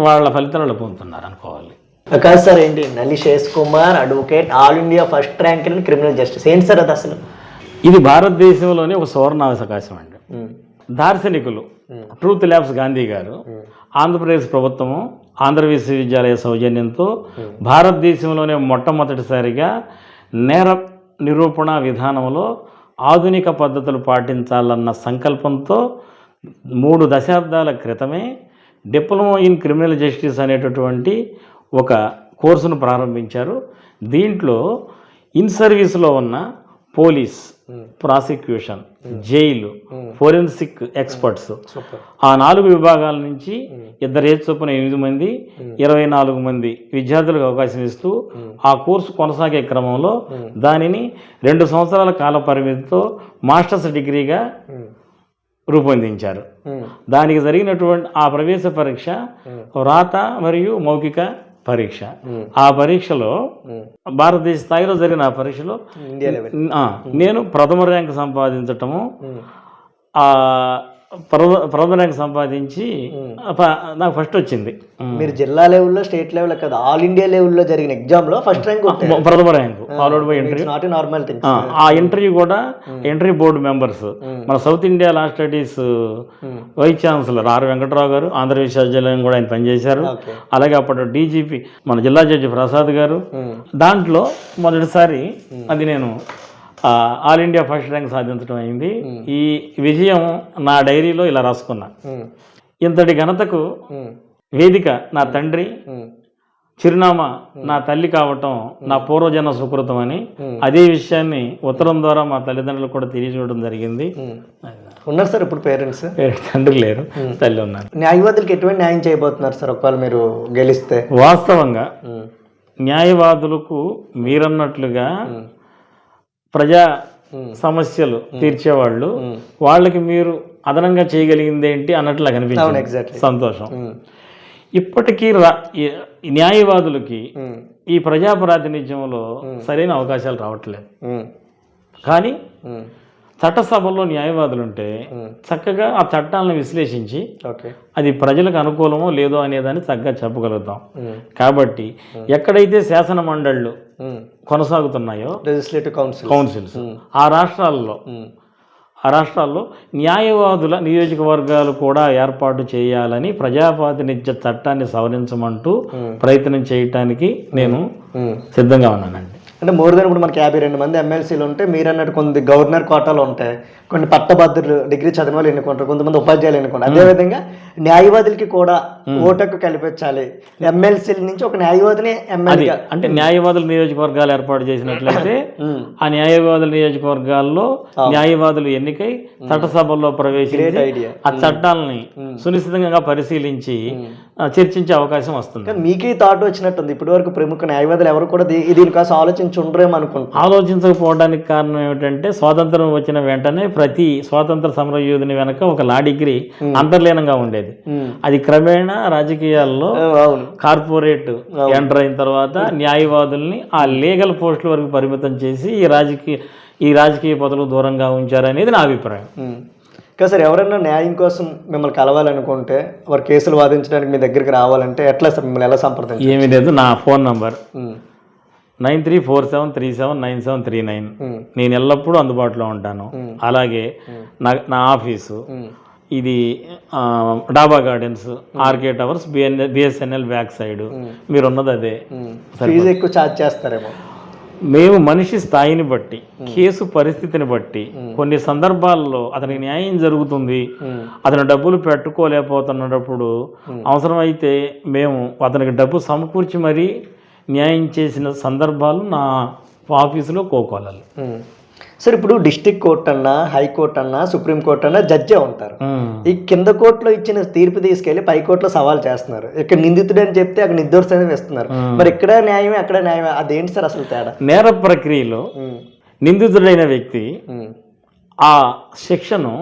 వాళ్ళ ఫలితాలు పొందుతున్నారు అనుకోవాలి. కాదు సార్, ఏంటి Nalli Shesh Kumar advocate, all India first rank in criminal justice, ఏంటి సార్ అది అసలు? ఇది భారతదేశంలోనే ఒక సువర్ణావకాశం అండి. దార్శనికులు ట్రూత్ ల్యాబ్స్ గాంధీ గారు, ఆంధ్రప్రదేశ్ ప్రభుత్వము, ఆంధ్ర విశ్వవిద్యాలయ సౌజన్యంతో భారతదేశంలోనే మొట్టమొదటిసారిగా నేర నిరూపణ విధానంలో ఆధునిక పద్ధతులు పాటించాలన్న సంకల్పంతో 3 దశాబ్దాల క్రితమే డిప్లొమా ఇన్ క్రిమినల్ జస్టిస్ అనేటటువంటి ఒక కోర్సును ప్రారంభించారు. దీంట్లో ఇన్ సర్వీస్లో ఉన్న police, prosecution, jail, forensic experts, ఆ 4 విభాగాల నుంచి 2 ఏజ్ చొప్పున 8 మంది, 24 మంది విద్యార్థులకు అవకాశం ఇస్తూ ఆ కోర్సు కొనసాగే క్రమంలో దానిని 2 సంవత్సరాల కాల పరిమితితో మాస్టర్స్ డిగ్రీగా రూపొందించారు. దానికి జరిగినటువంటి ఆ ప్రవేశ పరీక్ష రాత మరియు మౌఖిక పరీక్ష. ఆ పరీక్షలో భారతదేశ స్థాయిలో జరిగిన ఆ పరీక్షలో నేను ప్రథమ ర్యాంక్ సంపాదించటము, ప్రథమ ర్యాంక్ సంపాదించి నాకు ఫస్ట్ వచ్చింది. మీరు జిల్లా లెవెల్లో, స్టేట్ లెవెల్లో కదా, ఆల్ ఇండియా లెవెల్లో జరిగిన ఎగ్జామ్లో ఫస్ట్ ర్యాంక్, ప్రథమ rank, followed by interview. Not normal thing. ఆ ఇంటర్వ్యూ కూడా ఇంటర్వ్యూ బోర్డు మెంబర్స్, మన south India law studies vice chancellor R Venkatarao గారు, ఆంధ్ర విశ్వవిద్యాలయం కూడా ఆయన పనిచేశారు. అలాగే అప్పటి డీజీపీ మన జిల్లా జడ్జి ప్రసాద్ గారు. దాంట్లో మొదటిసారి అది నేను ఆల్ ఇండియా ఫస్ట్ ర్యాంక్ సాధించడం అయింది. ఈ విజయం నా డైరీలో ఇలా రాసుకున్నా. ఇంతటి ఘనతకు వేదిక నా తండ్రి, చిరునామా నా తల్లి కావటం నా పూర్వజన్మ సుకృతం అని అదే విషయాన్ని ఉత్తరం ద్వారా మా తల్లిదండ్రులకు కూడా తెలియజేయడం జరిగింది. ఉన్నారు సార్ ఇప్పుడు పేరెంట్స్? తండ్రి లేరు, తల్లి ఉన్నారు. న్యాయవాదులకు ఎటువంటి న్యాయం చేయబోతున్నారు సార్ ఒకవేళ మీరు గెలిస్తే? వాస్తవంగా న్యాయవాదులకు మీరన్నట్లుగా ప్రజా సమస్యలు తీర్చేవాళ్ళు, వాళ్ళకి మీరు అదనంగా చేయగలిగింది ఏంటి అన్నట్లు నాకు అనిపించింది. సంతోషం. ఇప్పటికీ న్యాయవాదులకి ఈ ప్రజా ప్రాతినిధ్యంలో సరైన అవకాశాలు రావట్లేదు. కానీ చట్టసభల్లో న్యాయవాదులు ఉంటే చక్కగా ఆ చట్టాలను విశ్లేషించి అది ప్రజలకు అనుకూలమో లేదో అనేదాన్ని చక్కగా చెప్పగలుగుతాం. కాబట్టి ఎక్కడైతే శాసన మండళ్ళు కొనసాగుతున్నాయో, లెజిస్లేటివ్ కౌన్సిల్స్, ఆ రాష్ట్రాల్లో న్యాయవాదుల నియోజకవర్గాలు కూడా ఏర్పాటు చేయాలని ప్రజాప్రాతినిధ్య చట్టాన్ని సవరించమంటూ ప్రయత్నం చేయటానికి నేను సిద్ధంగా ఉన్నానండి. అంటే మోర్ దెన్ ఇప్పుడు మనకి 52 మంది ఎమ్మెల్సీలు ఉంటే మీరు అన్నట్టు కొన్ని గవర్నర్ కోటాలు ఉంటాయి, కొన్ని పట్టభద్రులు డిగ్రీ చదివిన వాళ్ళు ఎన్నుకుంటారు, కొంతమంది ఉపాధ్యాయులు ఎన్నుకుంటారు. అదేవిధంగా న్యాయవాదులకి కూడా ఓటకు కల్పించాలి. ఎమ్మెల్సీల నుంచి ఒక న్యాయవాదిని ఎమ్మెల్యే, అంటే న్యాయవాదుల నియోజకవర్గాలు ఏర్పాటు చేసినట్లయితే ఆ న్యాయవాదుల నియోజకవర్గాల్లో న్యాయవాదులు ఎన్నికై చట్టసభల్లో ప్రవేశించి ఆ చట్టాలని సునిశ్చితంగా పరిశీలించి చర్చించే అవకాశం వస్తుంది. మీకే థాట్ వచ్చినట్టుంది. ఇప్పటి వరకు ప్రముఖ న్యాయవాదులు ఎవరు కూడా దీనికోసం ఆలోచించుండ్రేమో అనుకుంటున్నాను. ఆలోచించకపోవడానికి కారణం ఏమిటంటే స్వాతంత్రం వచ్చిన వెంటనే ప్రతి స్వాతంత్ర సమర యోధుని వెనక ఒక లా డిగ్రీ అంతర్లీనంగా ఉండేది. అది క్రమేణా రాజకీయాల్లో కార్పొరేట్ ఎంటర్ అయిన తర్వాత న్యాయవాదుల్ని ఆ లీగల్ పోస్టుల వరకు పరిమితం చేసి ఈ రాజకీయ పదవులు దూరంగా ఉంచారనేది నా అభిప్రాయం. కదా సార్, ఎవరైనా న్యాయం కోసం మిమ్మల్ని కలవాలనుకుంటే, వారు కేసులు వాదించడానికి మీ దగ్గరికి రావాలంటే ఎట్లా సార్, మిమ్మల్ని ఎలా సంప్రదించాలి? ఏమీ లేదు, నా ఫోన్ నంబర్ 9347379739. నేను ఎల్లప్పుడూ అందుబాటులో ఉంటాను. అలాగే నా ఆఫీసు ఇది Daba gardens, RK towers, BSNL back side. మీరున్నది అదే. ఫీజు ఎక్కువ ఛార్జ్ చేస్తారేమో? మేము మనిషి స్థాయిని బట్టి, కేసు పరిస్థితిని బట్టి, కొన్ని సందర్భాల్లో అతనికి న్యాయం జరుగుతుంది, అతను డబ్బులు పెట్టుకోలేకపోతున్నప్పుడు అవసరమైతే మేము అతనికి డబ్బు సమకూర్చి మరీ న్యాయం చేసిన సందర్భాలు నా ఆఫీసులో కోకోలాలి. సార్, ఇప్పుడు డిస్ట్రిక్ట్ కోర్ట్ అన్నా, హైకోర్టు అన్నా, సుప్రీంకోర్టు అన్నా జడ్జే ఉంటారు. ఈ కింద కోర్టులో ఇచ్చిన తీర్పు తీసుకెళ్లి పై కోర్టులో సవాల్ చేస్తున్నారు. ఇక్కడ నిందితుడు అని చెప్తే అక్కడ నిర్దోషి అని వేస్తున్నారు. మరి ఇక్కడ న్యాయమే, అక్కడ న్యాయమే, అదేంటి సార్ అసలు తేడా? నేర ప్రక్రియలో నిందితుడైన వ్యక్తి ఆ శిక్షను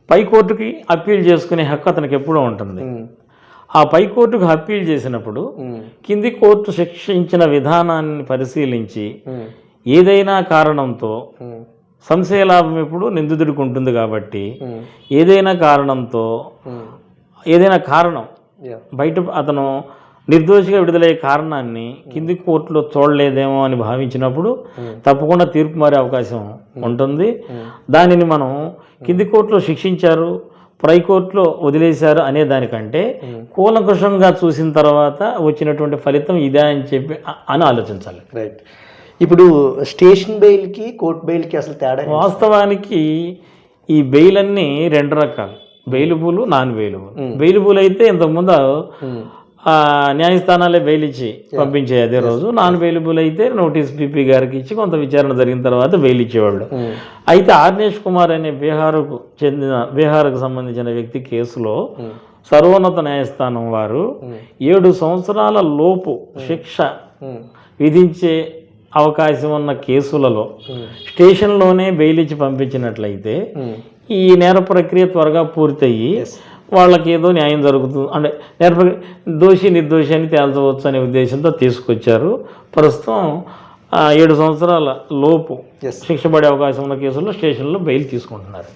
పై కోర్టుకి అప్పీల్ చేసుకునే హక్కు అతనికి ఎప్పుడూ ఉంటుంది. ఆ పై కోర్టుకు అప్పీల్ చేసినప్పుడు కింది కోర్టు శిక్షించిన విధానాన్ని పరిశీలించి ఏదైనా కారణంతో సంశయ లాభం ఎప్పుడు నిందితుడికి ఉంటుంది కాబట్టి ఏదైనా కారణం బయట అతను నిర్దోషిగా విడుదలయ్యే కారణాన్ని కింది కోర్టులో చూడలేదేమో అని భావించినప్పుడు తప్పకుండా తీర్పు మారే అవకాశం ఉంటుంది. దానిని మనం కింది కోర్టులో శిక్షించారు, పై కోర్టులో వదిలేశారు అనే దానికంటే కూలంకషంగా చూసిన తర్వాత వచ్చినటువంటి ఫలితం ఇదే అని చెప్పి అని ఆలోచించాలి. రైట్. ఇప్పుడు స్టేషన్ బెయిల్కి కోర్టు బెయిల్కి అసలు తేడా? వాస్తవానికి ఈ బెయిల్ అన్నీ రెండు రకాలు, బెయిలబుల్, నాన్ బెయిలబుల్. బెయిలబుల్ అయితే ఇంతకుముందు న్యాయస్థానాలే బెయిల్ ఇచ్చి పంపించే అదే రోజు. నాన్ బెయిలబుల్ అయితే నోటీస్ పీపీ గారికి ఇచ్చి కొంత విచారణ జరిగిన తర్వాత బెయిల్ ఇచ్చేవాళ్ళు. అయితే ఆర్నేష్ కుమార్ అనే బీహార్కు సంబంధించిన వ్యక్తి కేసులో సర్వోన్నత న్యాయస్థానం వారు 7 సంవత్సరాల లోపు శిక్ష విధించే అవకాశం ఉన్న కేసులలో స్టేషన్లోనే బెయిల్ ఇచ్చి పంపించినట్లయితే ఈ నేర ప్రక్రియ త్వరగా పూర్తయ్యి వాళ్ళకి ఏదో న్యాయం జరుగుతుంది అంటే దోషి నిర్దోషి అని తేల్చవచ్చు అనే ఉద్దేశంతో తీసుకొచ్చారు. ప్రస్తుతం 7 సంవత్సరాల లోపు శిక్ష పడే అవకాశం ఉన్న కేసుల్లో స్టేషన్లో బెయిల్ తీసుకుంటున్నారు.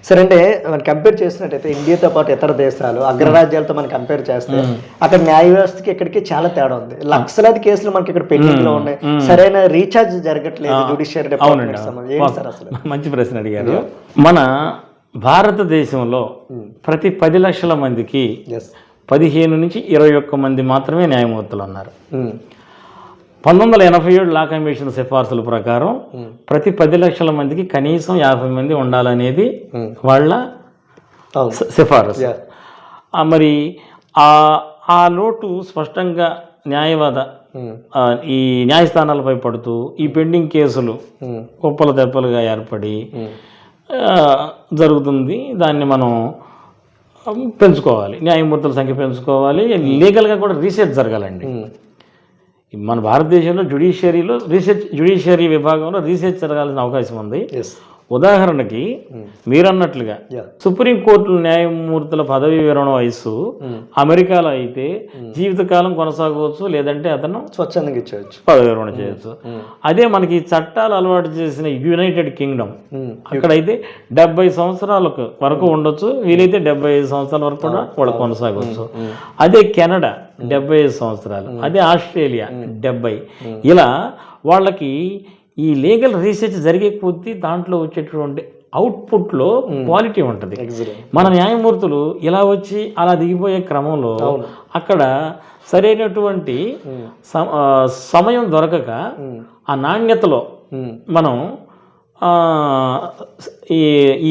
సరే, అంటే మనం కంపేర్ చేసినట్టయితే ఇండియాతో పాటు ఇతర దేశాలు అగ్రరాజ్యాలతో మనం కంపేర్ చేస్తే అక్కడ న్యాయ వ్యవస్థకి ఇక్కడికి చాలా తేడా ఉంది. లక్షలాది కేసులు మనకి ఇక్కడ పెండింగ్ లో ఉన్నాయి. సరైన రీఛార్జ్ జరగట్లేదు జుడిషియరీ డిపార్ట్మెంట్. మంచి ప్రశ్న అడిగారు. మన భారతదేశంలో ప్రతి 10 లక్షల మందికి 15 నుంచి 21 మంది మాత్రమే న్యాయమూర్తులు ఉన్నారు. 1987 లా కమిషన్ సిఫార్సుల ప్రకారం ప్రతి 10 లక్షల మందికి కనీసం 50 మంది ఉండాలనేది వాళ్ళ సిఫారసు. మరి ఆ లోటు స్పష్టంగా ఈ న్యాయస్థానాలపై పడుతూ ఈ పెండింగ్ కేసులు కుప్పలు తెప్పలుగా ఏర్పడి జరుగుతుంది. దాన్ని మనం పెంచుకోవాలి, న్యాయమూర్తుల సంఖ్య పెంచుకోవాలి, లీగల్గా కూడా రీసెర్చ్ జరగాలండి. మన భారతదేశంలో జ్యుడిషియరీ విభాగంలో రీసెర్చ్ జరగాల్సిన అవకాశం ఉంది. ఉదాహరణకి మీరన్నట్లుగా సుప్రీంకోర్టు న్యాయమూర్తుల పదవీ విరమణ వయస్సు అమెరికాలో అయితే జీవితకాలం కొనసాగవచ్చు, లేదంటే అతను స్వచ్ఛందంగా ఇచ్చేయచ్చు, పదవీ విరమణ చేయొచ్చు. అదే మనకి చట్టాలు అలవాటు చేసిన యునైటెడ్ కింగ్డమ్ అక్కడైతే 70 సంవత్సరాల వరకు ఉండొచ్చు, వీలైతే 75 సంవత్సరాల వరకు కూడా వాళ్ళు కొనసాగవచ్చు. అదే కెనడా 75 సంవత్సరాలు, అదే ఆస్ట్రేలియా 70. ఇలా వాళ్ళకి ఈ లీగల్ రీసెర్చ్ జరిగే కొద్దీ దాంట్లో వచ్చేటువంటి అవుట్పుట్లో క్వాలిటీ ఉంటుంది. మన న్యాయమూర్తులు ఇలా వచ్చి అలా దిగిపోయే క్రమంలో అక్కడ సరైనటువంటి సమయం దొరకక ఆ నాణ్యతలో మనం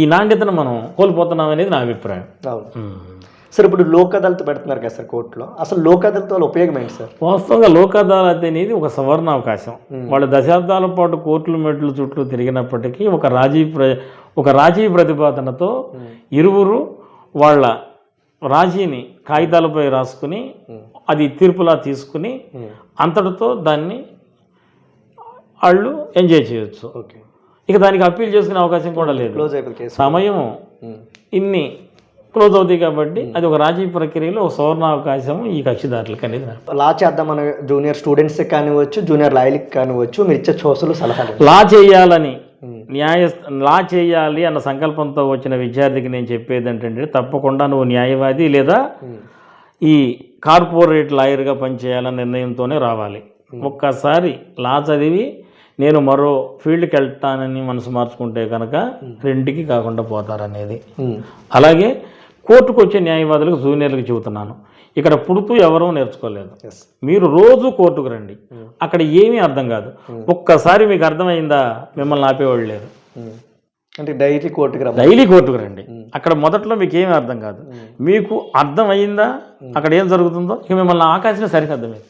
ఈ నాణ్యతను మనం కోల్పోతున్నాం అనేది నా అభిప్రాయం. సార్, ఇప్పుడు లోక్ అదాలత్ పెడుతున్నారు కదా సార్ కోర్టులో, అసలు లోక్ అదాలత్ వల్ల ఉపయోగం ఏంటి సార్? వాస్తవంగా లోక్ అదాలత్ అనేది ఒక సవర్ణ అవకాశం. వాళ్ళు దశాబ్దాల పాటు కోర్టుల మెట్లు చుట్టూ తిరిగినప్పటికీ ఒక రాజీ ప్రతిపాదనతో ఇరువురు వాళ్ళ రాజీని కాగితాలపై రాసుకుని అది తీర్పులా తీసుకుని అంతటితో దాన్ని వాళ్ళు ఎంజాయ్ చేయొచ్చు. ఇక దానికి అప్పీల్ చేసుకునే అవకాశం కూడా లేదు. సమయం ఇన్ని క్లోజ్ అవుతాయి కాబట్టి అది ఒక రాజీ ప్రక్రియలో ఒక సువర్ణ అవకాశం ఈ కక్షిదారులకు అనేది. లా చేద్దామని జూనియర్ స్టూడెంట్స్కి కానివచ్చు, జూనియర్ లాయర్కి కానివచ్చు, మీరు ఇచ్చే చోసులు సలహాలు? లా చేయాలి అన్న సంకల్పంతో వచ్చిన విద్యార్థికి నేను చెప్పేది ఏంటంటే, తప్పకుండా నువ్వు న్యాయవాది లేదా ఈ కార్పొరేట్ లాయర్గా పనిచేయాలన్న నిర్ణయంతోనే రావాలి. ఒక్కసారి లా చదివి నేను మరో ఫీల్డ్కి వెళ్తానని మనసు మార్చుకుంటే కనుక రెండుకి కాకుండా పోతారనేది. అలాగే కోర్టుకు వచ్చే న్యాయవాదులకు జూనియర్లకు చెబుతున్నాను, ఇక్కడ పుడుతూ ఎవరూ నేర్చుకోలేదు. మీరు రోజు కోర్టుకు రండి, అక్కడ ఏమీ అర్థం కాదు. ఒక్కసారి మీకు అర్థమైందా మిమ్మల్ని ఆపేవాళ్ళు లేరు. అంటే డైలీ కోర్టుకు రండి, అక్కడ మొదట్లో మీకు ఏమీ అర్థం కాదు. మీకు అర్థం అయిందా అక్కడ ఏం జరుగుతుందో ఇక మిమ్మల్ని ఆకాశమే సరిగ్గా అర్థమైంది.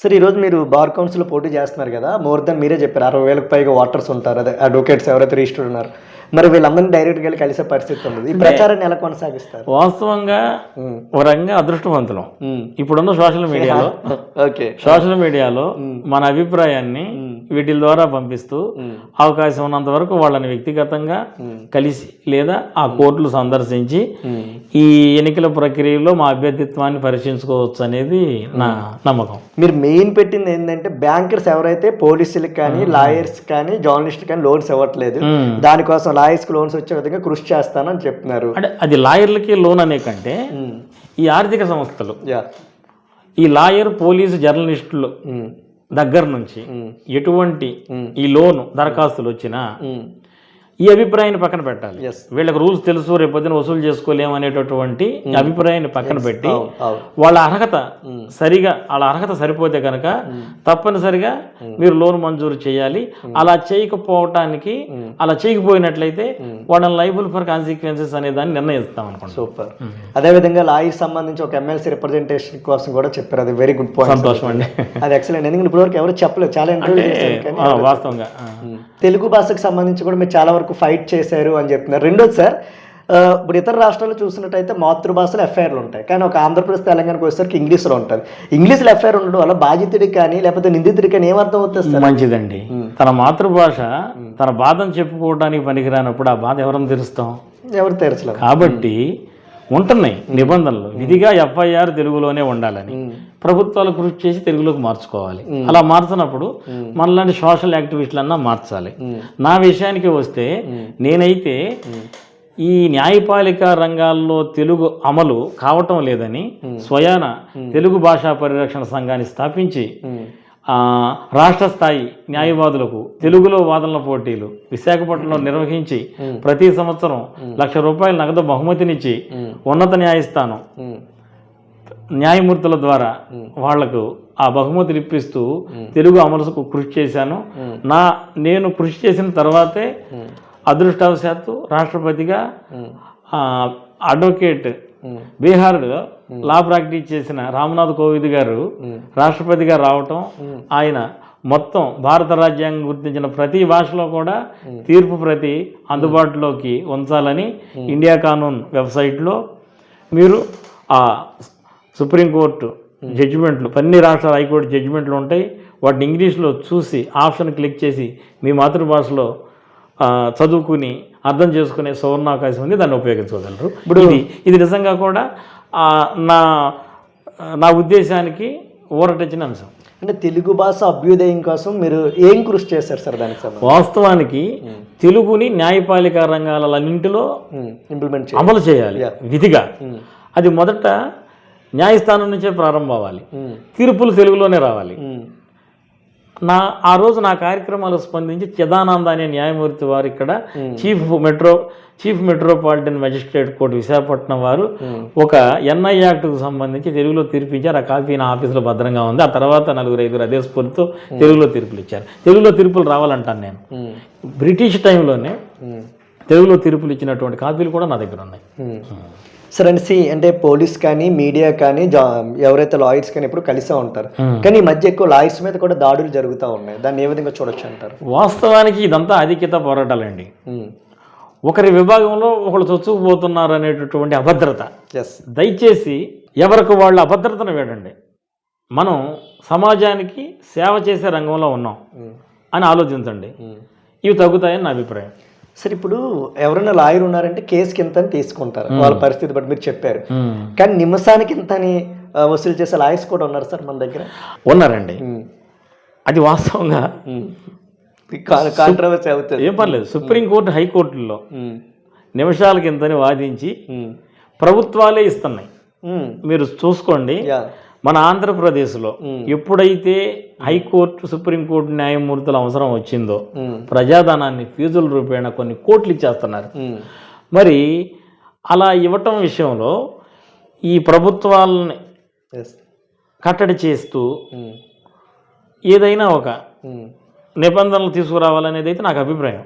సార్, ఈరోజు మీరు బార్ కౌన్సిల్లో పోటీ చేస్తున్నారు కదా, మోర్ దెన్ మీరే చెప్పారు 60,000కు పైగా ఓటర్స్ ఉంటారు, అదే అడ్వకేట్స్ ఎవరైతే రిజిస్టర్డ్ ఉన్నారు. మరి వీళ్ళందరినీ డైరెక్ట్గా వెళ్ళి కలిసే పరిస్థితి ఉంది. ఈ ప్రచారాన్ని ఎలా కొనసాగిస్తారు? వాస్తవంగా ఒక రకంగా అదృష్టవంతులం. ఇప్పుడున్న సోషల్ మీడియాలో మన అభిప్రాయాన్ని వీటి ద్వారా పంపిస్తూ అవకాశం ఉన్నంత వరకు వాళ్ళని వ్యక్తిగతంగా కలిసి లేదా ఆ కోర్టులు సందర్శించి ఈ ఎన్నికల ప్రక్రియలో మా అభ్యర్థిత్వాన్ని పరీక్షించుకోవచ్చు అనేది నా నమ్మకం. మీరు మెయిన్ పెట్టింది ఏంటంటే బ్యాంకర్స్ ఎవరైతే పోలీసులకు కానీ లాయర్స్ కానీ జర్నలిస్ట్ కానీ లోన్స్ ఇవ్వట్లేదు, దానికోసం లాయర్స్కి లోన్స్ వచ్చే విధంగా కృషి చేస్తానని చెప్తున్నారు. అంటే అది లాయర్లకి లోన్ అనే కంటే ఈ ఆర్థిక సంస్థలు, ఈ లాయర్ పోలీసు జర్నలిస్టులు దగ్గర నుంచి ఎటువంటి ఈ లోను దరఖాస్తులు వచ్చినా ఈ అభిప్రాయాన్ని పక్కన పెట్టాలి. వీళ్ళకి రూల్స్ తెలుసు, రేపొద్దున వసూలు చేసుకోలేము అనేటటువంటి అభిప్రాయాన్ని పక్కన పెట్టి వాళ్ళ అర్హత వాళ్ళ అర్హత సరిపోతే కనుక తప్పనిసరిగా మీరు లోన్ మంజూరు చేయాలి. అలా చేయకపోయినట్లయితే వాళ్ళని లైబుల్ ఫర్ కాన్సిక్వెన్సెస్ అనే దాన్ని నిర్ణయిస్తాం అనుకోండి. సూపర్. అదేవిధంగా లాయర్ సంబంధించి ఒక ఎమ్మెల్సీ రిప్రజెంటేషన్ కోసం కూడా చెప్పారు, అది వెరీ గుడ్ పాయింట్. సంతోషం అండి, అది ఎక్సలెంట్. ఎందుకంటే ఇప్పటివరకు ఎవరు చెప్పలేదు, చాలా ఇంటర్వ్యూ వాస్తవంగా. తెలుగు భాషకు సంబంధించి కూడా మీరు చాలా వరకు ఫైట్ చేశారు అని చెప్తున్నారు. రెండోది సార్, ఇప్పుడు ఇతర రాష్ట్రాల్లో చూసినట్టయితే మాతృభాషలో ఎఫ్ఐఆర్లు ఉంటాయి, కానీ ఒక ఆంధ్రప్రదేశ్ తెలంగాణకు వచ్చేసరికి ఇంగ్లీష్లో ఉంటుంది. ఇంగ్లీష్లో ఎఫ్ఐఆర్ ఉండడం వల్ల బాధితుడికి కానీ లేకపోతే నిందితుడికి కానీ ఏమర్థం అవుతుంది సార్? మంచిదండి. తన మాతృభాష తన బాధను చెప్పుకోవడానికి పనికిరానప్పుడు ఆ బాధ ఎవరిని తీరుస్తాం? ఎవరు తీర్చలేదు. కాబట్టి ఉంటున్నాయి నిబంధనలు, విధిగా ఎఫ్ఐఆర్ తెలుగులోనే ఉండాలని ప్రభుత్వాలు కృషి చేసి తెలుగులోకి మార్చుకోవాలి. అలా మార్చినప్పుడు మనలాంటి సోషల్ యాక్టివిస్టులన్నా మార్చాలి. నా విషయానికి వస్తే నేనైతే ఈ న్యాయపాలిక రంగాల్లో తెలుగు అమలు కావటం లేదని స్వయాన తెలుగు భాషా పరిరక్షణ సంఘాన్ని స్థాపించి రాష్ట్ర స్థాయి న్యాయవాదులకు తెలుగులో వాదనల పోటీలు విశాఖపట్నంలో నిర్వహించి ప్రతి సంవత్సరం ₹1,00,000 నగదు బహుమతినిచ్చి ఉన్నత న్యాయస్థానం న్యాయమూర్తుల ద్వారా వాళ్లకు ఆ బహుమతులు ఇప్పిస్తూ తెలుగు అమలుకు కృషి చేశాను. నేను కృషి చేసిన తర్వాతే అదృష్టవశాత్తు రాష్ట్రపతిగా అడ్వకేట్ బీహార్లో లా ప్రాక్టీస్ చేసిన రామ్నాథ్ కోవింద్ గారు రాష్ట్రపతిగా రావటం, ఆయన మొత్తం భారత రాజ్యాంగం గుర్తించిన ప్రతి భాషలో కూడా తీర్పు ప్రతి అందుబాటులోకి ఉంచాలని ఇండియా కానూన్ వెబ్సైట్లో మీరు ఆ సుప్రీంకోర్టు జడ్జిమెంట్లు, అన్ని రాష్ట్రాల హైకోర్టు జడ్జిమెంట్లు ఉంటాయి, వాటిని ఇంగ్లీష్లో చూసి ఆప్షన్ క్లిక్ చేసి మీ మాతృభాషలో చదువుకుని అర్థం చేసుకునే సువర్ణావకాశం ఉంది, దాన్ని ఉపయోగించగలరు. ఇప్పుడు ఇది నిజంగా కూడా నా ఉద్దేశానికి ఊరటచ్చిన అంశం. అంటే తెలుగు భాష అభ్యుదయం కోసం మీరు ఏం కృషి చేశారు సార్? దానికి వాస్తవానికి తెలుగుని న్యాయపాలిక రంగాలన్నింటిలో అమలు చేయాలి విధిగా. అది మొదట న్యాయస్థానం నుంచే ప్రారంభం అవ్వాలి, తీర్పులు తెలుగులోనే రావాలి. ఆ రోజు నా కార్యక్రమాలు స్పందించి చిదానంద అనే న్యాయమూర్తి వారు ఇక్కడ chief metropolitan magistrate court Visakhapatnam వారు ఒక ఎన్ఐ యాక్ట్కు సంబంధించి తెలుగులో తీర్పిచ్చారు. ఆ కాపీ నా ఆఫీసులో భద్రంగా ఉంది. ఆ తర్వాత 4-5 అదే స్ఫూర్తితో తెలుగులో తీర్పులు ఇచ్చారు. తెలుగులో తీర్పులు రావాలంటాను నేను. బ్రిటిష్ టైంలోనే తెలుగులో తీర్పులు ఇచ్చినటువంటి కాపీలు కూడా నా దగ్గర ఉన్నాయి. సరే అంటే పోలీస్ కానీ మీడియా కానీ ఎవరైతే లాయర్స్ కానీ ఎప్పుడు కలిసే ఉంటారు, కానీ ఈ మధ్య ఎక్కువ లాయర్స్ మీద కూడా దాడులు జరుగుతూ ఉన్నాయి. దాన్ని ఏ విధంగా చూడొచ్చు అంటారు? వాస్తవానికి ఇదంతా ఆధిక్యత పోరాటాలండి. ఒకరి విభాగంలో ఒకళ్ళు చొచ్చుకుపోతున్నారు అనేటటువంటి అభద్రత. దయచేసి ఎవరికి వాళ్ళ అభద్రతను వేడండి. మనం సమాజానికి సేవ చేసే రంగంలో ఉన్నాం అని ఆలోచించండి, ఇవి తగ్గుతాయని నా అభిప్రాయం. సరే, ఇప్పుడు ఎవరైనా లాయర్ ఉన్నారంటే కేసుకి ఇంత అని తీసుకుంటారు, వాళ్ళ పరిస్థితి బట్టి మీరు చెప్పారు. కానీ నిమిషానికి ఇంత అని వసూలు చేసే లాయర్స్ కూడా ఉన్నారు సార్ మన దగ్గర? ఉన్నారండి. అది వాస్తవంగా కాంట్రవర్సీ అవుతుంది, ఏం పర్లేదు. సుప్రీంకోర్టు హైకోర్టుల్లో నిమిషాలకి ఇంతని వాదించి ప్రభుత్వాలే ఇస్తున్నాయి. మీరు చూసుకోండి, మన ఆంధ్రప్రదేశ్లో ఎప్పుడైతే హైకోర్టు సుప్రీంకోర్టు న్యాయమూర్తుల అవసరం వచ్చిందో ప్రజాధనాన్ని ఫీజుల రూపేణ కొన్ని కోట్లు ఇచ్చేస్తున్నారు. మరి అలా ఇవ్వటం విషయంలో ఈ ప్రభుత్వాలని కట్టడి చేస్తూ ఏదైనా ఒక నిబంధనలు తీసుకురావాలనేది అయితే నాకు అభిప్రాయం.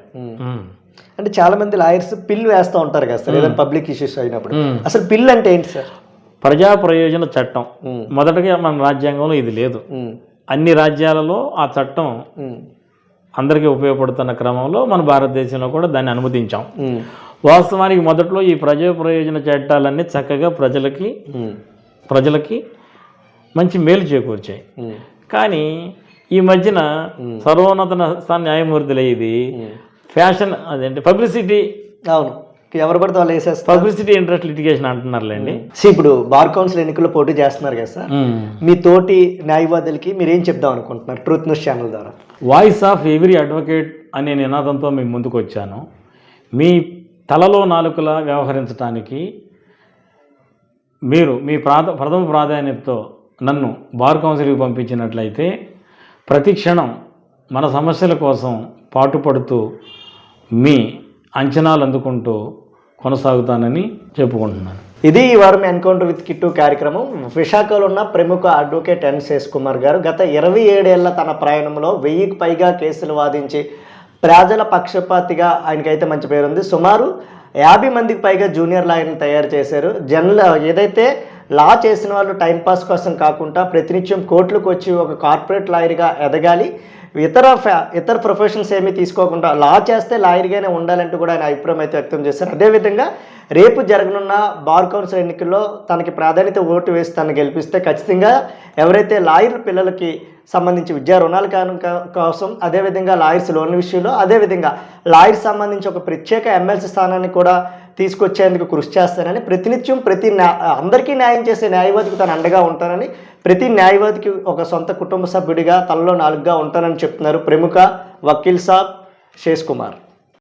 అంటే చాలా మంది లాయర్స్ పిల్ వేస్తూ ఉంటారు కదా సార్, ఏదైనా పబ్లిక్ ఇష్యూస్ అయినప్పుడు. అసలు పిల్ అంటే ఏంటి సార్? ప్రజా ప్రయోజన చట్టం. మొదటగా మన రాజ్యాంగంలో ఇది లేదు. అన్ని రాజ్యాలలో ఆ చట్టం అందరికీ ఉపయోగపడుతున్న క్రమంలో మన భారతదేశంలో కూడా దాన్ని అనుమతించాం. వాస్తవానికి మొదట్లో ఈ ప్రజా ప్రయోజన చట్టాలన్నీ చక్కగా ప్రజలకి మంచి మేలు చేకూర్చాయి. కానీ ఈ మధ్యన సర్వోన్నత స్థాన న్యాయమూర్తులు ఇది ఫ్యాషన్ అదేంటి పబ్లిసిటీ, అవును, ఎవరు పడితే వాళ్ళు వేసేస్తారు. పబ్లిసిటీ ఇంట్రెస్ట్ లిటిగేషన్ అంటున్నారులేండి. ఇప్పుడు బార్ కౌన్సిల్ ఎన్నికల్లో పోటీ చేస్తున్నారు కదా సార్, మీ తోటి న్యాయవాదులకి మీరు ఏం చెప్దాం అనుకుంటున్నారు ట్రూత్ న్యూస్ ఛానల్ ద్వారా? వాయిస్ ఆఫ్ ఎవ్రీ అడ్వకేట్ అనే నినాదంతో మేము ముందుకు వచ్చాను. మీ తలలో నాలుకలా వ్యవహరించడానికి మీరు మీ ప్రథమ ప్రాధాన్యతతో నన్ను బార్ కౌన్సిల్కి పంపించినట్లయితే ప్రతి క్షణం మన సమస్యల కోసం పాటుపడుతూ మీ అంచనాలు అందుకుంటూ కొనసాగుతానని చెప్పుకుంటున్నాను. ఇది ఈ వారం ఎన్కౌంటర్ విత్ కిట్టు కార్యక్రమం. విశాఖలో ఉన్న ప్రముఖ అడ్వకేట్ ఎన్ శేషకుమార్ గారు గత 27 ఏళ్ల తన ప్రయాణంలో 1000కి పైగా కేసులు వాదించి ప్రజల పక్షపాతిగా ఆయనకైతే మంచి పేరు ఉంది. సుమారు 50 మందికి పైగా జూనియర్ లాయర్ని తయారు చేశారు. ఏదైతే లా చేసిన వాళ్ళు టైంపాస్ కోసం కాకుండా ప్రతినిత్యం కోర్టులకు వచ్చి ఒక కార్పొరేట్ లాయర్గా ఎదగాలి, ఇతర ప్రొఫెషన్స్ ఏమీ తీసుకోకుండా లా చేస్తే లాయర్గానే ఉండాలంటూ కూడా ఆయన అభిప్రాయం అయితే వ్యక్తం చేశారు. అదేవిధంగా రేపు జరగనున్న బార్ కౌన్సిల్ ఎన్నికల్లో తనకి ప్రాధాన్యత ఓటు వేసి తను గెలిపిస్తే ఖచ్చితంగా ఎవరైతే లాయర్ పిల్లలకి సంబంధించి విద్యా రుణాల కోసం, అదేవిధంగా లాయర్స్ లోన్ విషయంలో, అదేవిధంగా లాయర్స్ సంబంధించి ఒక ప్రత్యేక ఎమ్మెల్సీ స్థానాన్ని కూడా తీసుకొచ్చేందుకు కృషి చేస్తానని, ప్రతినిత్యం అందరికీ న్యాయం చేసే న్యాయవాదికి తను అండగా ఉంటానని, ప్రతి న్యాయవాదికి ఒక సొంత కుటుంబ సభ్యుడిగా తలలో నాలుగుగా ఉంటానని చెప్తున్నారు ప్రముఖ వకీల్ సాబ్ శేష్ కుమార్.